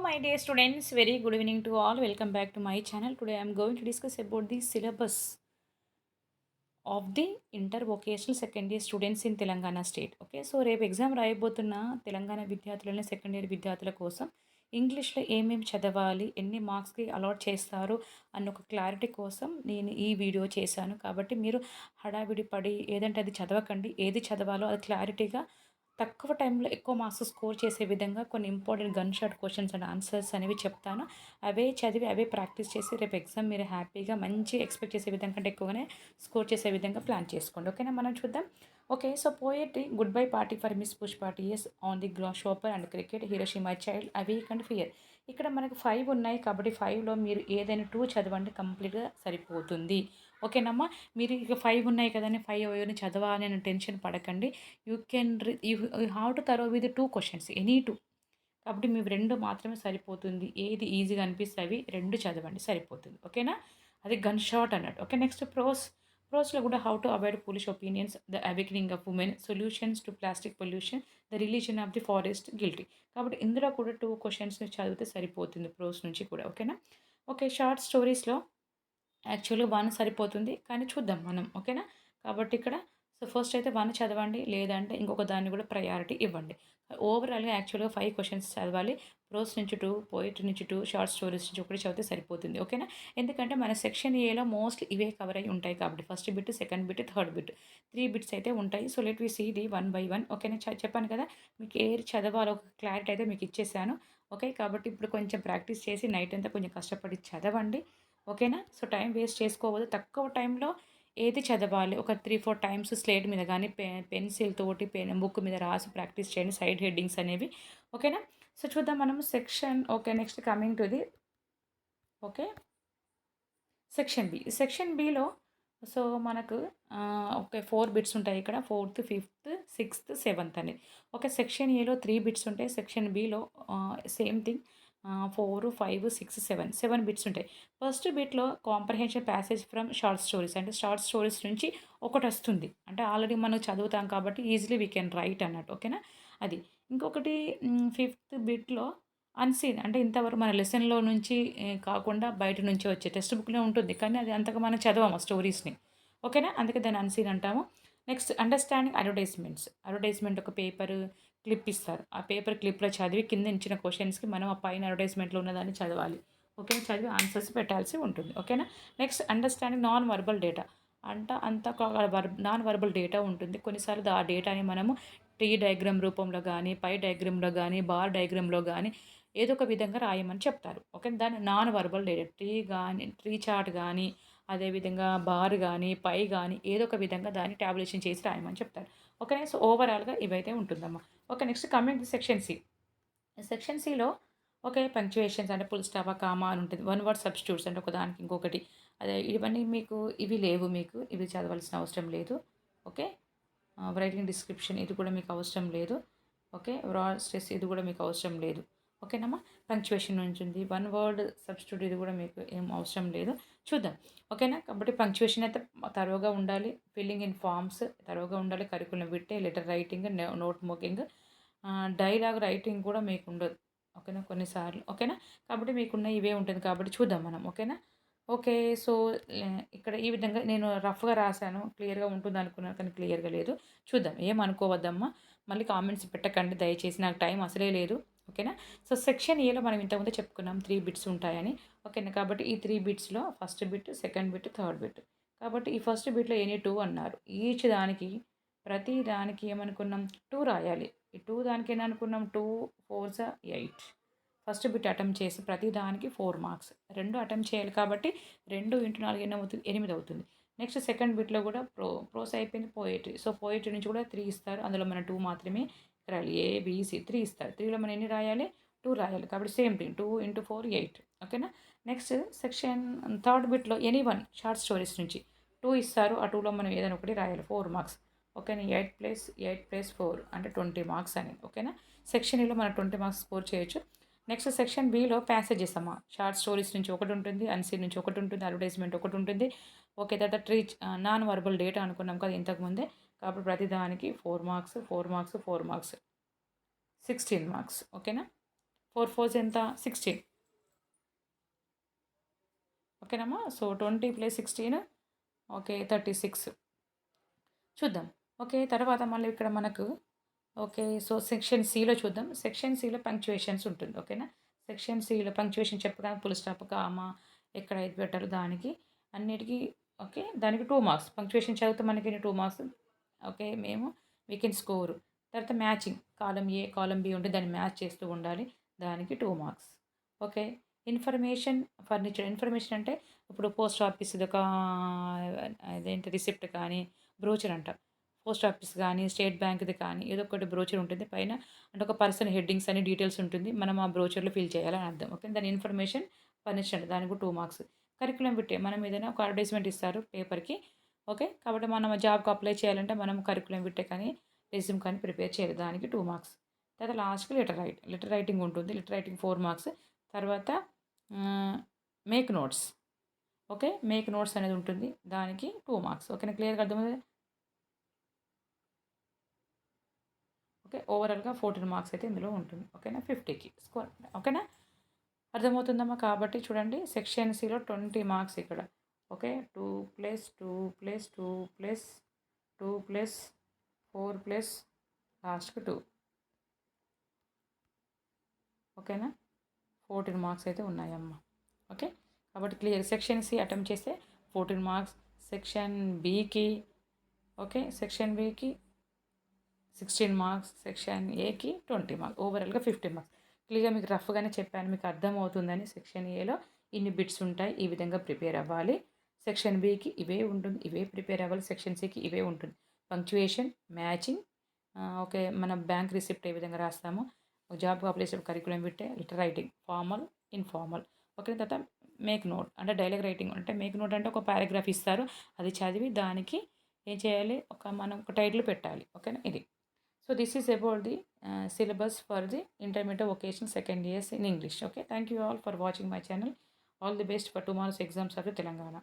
my dear students, very good evening to all. Welcome back to my channel. Today I am going to discuss about the syllabus of the inter vocational second year students in Telangana state. Okay, so రేపు exam రాయబోతున్న Telangana విద్యార్థులని second year విద్యార్థుల కోసం ఇంగ్లీష్లో ఏమేమి చదవాలి, ఎన్ని మార్క్స్కి allot చేస్తారు అన్న ఒక క్లారిటీ కోసం నేను ఈ వీడియో చేశాను. కాబట్టి మీరు హడావిడి పడి ఏదంటే అది చదవకండి, ఏది చదవాలో అది క్లారిటీగా తక్కువ టైంలో ఎక్కువ మార్క్స్ స్కోర్ చేసే విధంగా కొన్ని important gun shot questions and answers అనేవి చెప్తాను. అవే చదివి అవే ప్రాక్టీస్ చేసి రేపు ఎగ్జామ్ మీరు హ్యాపీగా మంచి ఎక్స్పెక్ట్ చేసే విధంగా కంటే ఎక్కువగానే స్కోర్ చేసే విధంగా ప్లాన్ చేసుకోండి. ఓకేనా, మనం చూద్దాం. Okay, so poetry good bye party for miss Pushpa TS on the ground shopper and cricket Hiroshima child a week and fear. ఇక్కడ మనకు 5 ఉన్నాయి కాబట్టి 5లో మీరు ఏదైనా 2 చదవండి, కంప్లీట్గా సరిపోతుంది. ఓకేనమ్మా, మీరు ఇక 5 ఉన్నాయి కదండి, 5 అయ్యోని చదవాలి అని టెన్షన్ పడకండి. You can you have to thorough with 2 questions, any 2. కాబట్టి మీకు 2 మాత్రమే సరిపోతుంది. ఏది ఈజీగా అనిపిస్తే అవి 2 చదవండి, సరిపోతుంది. ఓకేనా, అది గన్ షాట్ అన్నట్టు. ఓకే, నెక్స్ట్ ప్రోస్లో కూడా how to avoid foolish opinions, the awakening of women, solutions to plastic pollution, the religion of the forest guilty. కాబట్టి ఇందులో కూడా 2 క్వశ్చన్స్ చదివితే సరిపోతుంది ప్రోస్ నుంచి కూడా. ఓకేనా. ఓకే, షార్ట్ స్టోరీస్లో యాక్చువల్గా 1 సరిపోతుంది, కానీ చూద్దాం మనం. ఓకేనా, కాబట్టి ఇక్కడ సో ఫస్ట్ అయితే 1 చదవండి, లేదంటే ఇంకొక దాన్ని కూడా ప్రయారిటీ ఇవ్వండి. ఓవరాల్గా యాక్చువల్గా 5 క్వశ్చన్స్ చదవాలి. ప్రోస్ నుంచి 2, పోయిటరీ నుంచి 2, షార్ట్ స్టోరీస్ నుంచి 1 చదివితే సరిపోతుంది. ఓకేనా, ఎందుకంటే మన సెక్షన్ ఏలో మోస్ట్లీ ఇవే కవర్ అయ్యి ఉంటాయి కాబట్టి first bit, second bit, third bit 3 bits అయితే ఉంటాయి. So let we see the 1 by 1. ఓకేనా, చెప్పాను కదా మీకు ఏది చదవాలో ఒక క్లారిటీ అయితే మీకు ఇచ్చేసాను. ఓకే, కాబట్టి ఇప్పుడు కొంచెం ప్రాక్టీస్ చేసి నైట్ అంతా కొంచెం కష్టపడి చదవండి. ఓకేనా, సో టైం వేస్ట్ చేసుకోవద్దు. తక్కువ టైంలో ఏది చదవాలి ఒక 3-4 టైమ్స్ స్లేట్ మీద కానీ పెన్సిల్ తోటి బుక్ మీద రాసి ప్రాక్టీస్ చేయండి, సైడ్ హెడ్డింగ్స్ అనేవి. ఓకేనా, సో చూద్దాం మనం section. Okay, next coming to the okay section B. Section బిలో సో మనకు ఓకే 4 బిట్స్ ఉంటాయి ఇక్కడ, 4th, 5th, 6th, 7th అని. ఓకే, సెక్షన్ ఏలో 3 బిట్స్ ఉంటాయి, సెక్షన్ బిలో సేమ్ థింగ్ 4, 5, 6, 7 బిట్స్ ఉంటాయి. ఫస్ట్ బిట్లో comprehension passage from short stories, అంటే షార్ట్ స్టోరీస్ నుంచి ఒకటి వస్తుంది, అంటే ఆల్రెడీ మనం చదువుతాం కాబట్టి ఈజీలీ వీ కెన్ రైట్ అన్నట్టు. ఓకేనా, అది. ఇంకొకటి 5th బిట్లో అన్‌సీన్, అంటే ఇంతవరకు మన లెసన్‌లో నుంచి కాకుండా బయట నుంచి వచ్చే టెక్స్ట్ బుక్‌లో ఉంటుంది, కానీ అది అంతగా మనం చదవము ఆ స్టోరీస్‌ని. ఓకేనా, అందుకే దాన్ని అన్‌సీన్ అంటాము. Next understanding advertisements. అడ్వర్టైజ్‌మెంట్ ఒక పేపరు క్లిప్ ఇస్తారు, ఆ పేపర్ క్లిప్‌లో చదివి కింద ఇచ్చిన క్వెషన్స్‌కి మనం ఆ పైన అడ్వర్టైజ్‌మెంట్‌లో ఉన్నదాన్ని చదవాలి. ఓకేనా, చదివి ఆన్సర్స్ పెట్టాల్సి ఉంటుంది. ఓకేనా, next understanding non verbal data. అంతా నాన్ వర్బల్ డేటా ఉంటుంది. కొన్నిసార్లు ఆ డేటాని మనము ట్రీ డయాగ్రామ్ రూపంలో గానీ, పై డయాగ్రామ్‌లో గానీ, బార్ డయాగ్రామ్‌లో గానీ ఏదో ఒక విధంగా రాయమని చెప్తారు. ఓకే, దాన్ని non verbal data, tree chart గానీ, అదేవిధంగా బార్ గానీ, పై గానీ ఏదో ఒక విధంగా దాన్ని టాబ్యులేషన్ చేసి రాయమని చెప్తారు. ఓకే, సో ఓవరాల్‌గా ఇవైతే ఉంటుందమ్మా. Okay, next coming to section C. Section సిలో ఓకే పంక్చుయేషన్స్, అంటే ఫుల్ స్టాపా, కామా అని ఉంటుంది. వన్ వర్డ్ సబ్స్టిట్యూట్స్, అంటే ఒకదానికి ఇంకొకటి. అదే ఇవన్నీ మీకు ఇవి లేవు, మీకు ఇవి చదవాల్సిన అవసరం లేదు. ఓకే, రైటింగ్ డిస్క్రిప్షన్ ఇది కూడా మీకు అవసరం లేదు. ఓకే, రా స్ట్రెస్ ఇది కూడా మీకు అవసరం లేదు. ఓకేనమ్మా, పంక్చువేషన్ ఉంటుంది, వన్ వర్డ్ సబ్స్టిట్యూట్ ఇది కూడా మీకు ఏం అవసరం లేదు. చూద్దాం. ఓకేనా, కాబట్టి పంక్చువేషన్ అయితే తరోగా ఉండాలి, ఫిల్లింగ్ ఇన్ ఫామ్స్ తరోగా ఉండాలి, curriculum vitae, letter writing, note making, dialogue writing కూడా మీకు ఉండదు. ఓకేనా, కొన్నిసార్లు. ఓకేనా, కాబట్టి మీకున్న ఇవే ఉంటుంది కాబట్టి చూద్దాం మనం. ఓకేనా. ఓకే, సో ఇక్కడ ఈ విధంగా నేను రఫ్గా రాశాను, క్లియర్గా ఉంటుంది అనుకున్నాను, కానీ క్లియర్గా లేదు. చూద్దాం, ఏమనుకోవద్దమ్మా, మళ్ళీ కామెంట్స్ పెట్టకండి దయచేసి, నాకు టైం అసలే లేదు. ఓకేనా, సో సెక్షన్ ఏలో మనం ఇంతకుముందే చెప్పుకున్నాం 3 బిట్స్ ఉంటాయని. ఓకేనా, కాబట్టి ఈ 3 బిట్స్లో first bit, second bit, third bit. కాబట్టి ఈ ఫస్ట్ బిట్లో ఎనీ 2 అన్నారు. ఈచ్ దానికి ప్రతి దానికి ఏమనుకున్నాం 2 రాయాలి. ఈ 2 దానికి ఏమనుకున్నాం 2 4s 8. ఫస్ట్ బిట్ అటెంప్ట్ చేసి ప్రతి దానికి 4 మార్క్స్. 2 అటెంప్ట్ చేయాలి కాబట్టి 2 ఇంటూ 4 ఎన్నవుతుంది 8 అవుతుంది. నెక్స్ట్ సెకండ్ బిట్‌లో కూడా ప్రోస్ అయిపోయింది, పోయెట్రీ. సో పోయెట్రీ నుంచి కూడా 3 ఇస్తారు, అందులో మనం 2 మాత్రమే రాయాలి. ఏ, బి, సి 3 ఇస్తారు. 3లో మనం ఎన్ని రాయాలి 2 రాయాలి. కాబట్టి సేమ్ థింగ్ 2 ఇంటూ 4 8. ఓకేనా, నెక్స్ట్ సెక్షన్ థర్డ్ బిట్‌లో ఎనీ వన్ షార్ట్ స్టోరీస్ నుంచి 2 ఇస్తారు, ఆ 2లో మనం ఏదైనా ఒకటి రాయాలి, 4 మార్క్స్. ఓకేనా, 8+8+4 అంటే 20 మార్క్స్ అని. ఓకేనా, సెక్షన్ ఏలో మనం 20 మార్క్స్ స్కోర్ చేయొచ్చు. నెక్స్ట్ సెక్షన్ బిలో ప్యాసేజెస్ అమ్మ, షార్ట్ స్టోరీస్ నుంచి ఒకటి ఉంటుంది, అన్సీన్ నుంచి ఒకటి ఉంటుంది, అడ్వర్టైజ్మెంట్ ఒకటి ఉంటుంది. ఓకే, తర్వాత నాన్ వర్బల్ డేటా అనుకున్నాం కదా ఇంతకుముందే, కాబట్టి ప్రతిదానికి 4 మార్క్స్, 4 మార్క్స్, 4 మార్క్స్, 16 మార్క్స్. ఓకేనా, 4 4 ఎంత 16. ఓకేనమ్మా. సో 20 + 16 ఓకే 36 చూద్దాం. ఓకే తర్వాత మళ్ళీ ఇక్కడ మనకు ఓకే. సో సెక్షన్ సిలో చూద్దాం. సెక్షన్ సిలో పంక్చుయేషన్స్ ఉంటుంది. ఓకేనా. సెక్షన్ సిలో పంక్చుయేషన్ చెప్పగానే ఫుల్ స్టాప్, కామా ఎక్కడ ఏది పెట్టాలో దానికి అన్నిటికీ ఓకే. దానికి 2 మార్క్స్. పంక్చుయేషన్ చదివితే మనకి 2 మార్క్స్. ఓకే. మేము వీ కెన్ స్కోర్. తర్వాత మ్యాచింగ్ కాలమ్ ఏ, కాలమ్ బి ఉంటే దాన్ని మ్యాచ్ చేస్తూ ఉండాలి. దానికి 2 marks. Okay. Information furniture. Information అంటే ఇప్పుడు పోస్ట్ ఆఫీస్‌ది ఒక అదేంటి రిసిప్ట్ కానీ, బ్రోచర్ అంట. పోస్ట్ ఆఫీస్ కానీ, స్టేట్ బ్యాంక్‌ది కానీ ఏదో ఒకటి బ్రోచర్ ఉంటుంది. పైన అంటే ఒక పర్సన్ హెడ్డింగ్స్ అని డీటెయిల్స్ ఉంటుంది. మనం ఆ బ్రోచర్‌లో ఫిల్ చేయాలని అర్థం. ఓకే. దాని ఇన్ఫర్మేషన్ ఫర్నిచర్ అంట. దానికి 2 మార్క్స్. కరిక్యులమ్ బిట్టే మనం ఏదైనా ఒక అడ్వర్టైజ్‌మెంట్ ఇస్తారు పేపర్‌కి. ఓకే. కాబట్టి మనం జాబ్‌కి అప్లై చేయాలంటే మనం కరిక్యులమ్ బిట్టే కానీ, రెజ్యూమ్ కానీ ప్రిపేర్ చేయాలి. దానికి 2 మార్క్స్. తర్వాత లాస్ట్‌కి లెటర్ రైటింగ్ ఉంటుంది. Letter writing 4 marks. తర్వాత make notes. Okay. Make notes అనేది ఉంటుంది. దానికి 2 మార్క్స్. ఓకేనా. క్లియర్‌గా అర్థమైందా? ఓకే. ఓవరాల్‌గా 14 మార్క్స్ అయితే ఇందులో ఉంటుంది. ఓకేనా. 50కి స్కోర్. ఓకేనా. అర్థమవుతుందమ్మా. కాబట్టి చూడండి సెక్షన్ సిలో 20 మార్క్స్ ఇక్కడ. ఓకే. 2 + 2 + 2 + 2 + 4 + లాస్ట్‌కి 2. ఓకేనా. 14 మార్క్స్ అయితే ఉన్నాయమ్మా. ఓకే. కాబట్టి క్లియర్. సెక్షన్ సి అటెంప్ట్ చేస్తే 14 మార్క్స్. సెక్షన్ బికి ఓకే. సెక్షన్ బికి 16 మార్క్స్. సెక్షన్ ఏకి 20 మార్క్స్. ఓవరాల్‌గా 50 మార్క్స్. క్లియర్‌గా మీకు రఫ్‌గానే చెప్పాను. మీకు అర్థమవుతుందని. సెక్షన్ ఏలో ఇన్ని బిట్స్ ఉంటాయి. ఈ విధంగా ప్రిపేర్ అవ్వాలి. సెక్షన్ బికి ఇవే ఉంటుంది. ఇవే ప్రిపేర్ అవ్వాలి. సెక్షన్ సికి ఇవే ఉంటుంది. Punctuation, matching okay. మన బ్యాంక్ రిసిప్ట్ ఏ విధంగా రాస్తామో, జాబ్‌కి అప్లై చేసేటప్పుడు curriculum vitae, letter writing, formal, informal. Okay. తర్వాత మేక్ నోట్ అంటే డైలాగ్ రైటింగ్ అంటే మేక్ నోట్ అంటే ఒక పారాగ్రాఫ్ ఇస్తారు. అది చదివి దానికి ఏం చేయాలి? మనం ఒక టైటిల్ పెట్టాలి. ఓకేనా. ఇది. So this is about the syllabus for the intermediate vocational second years in English. Okay, thank you all for watching my channel. All the best for tomorrow's exams of the Telangana.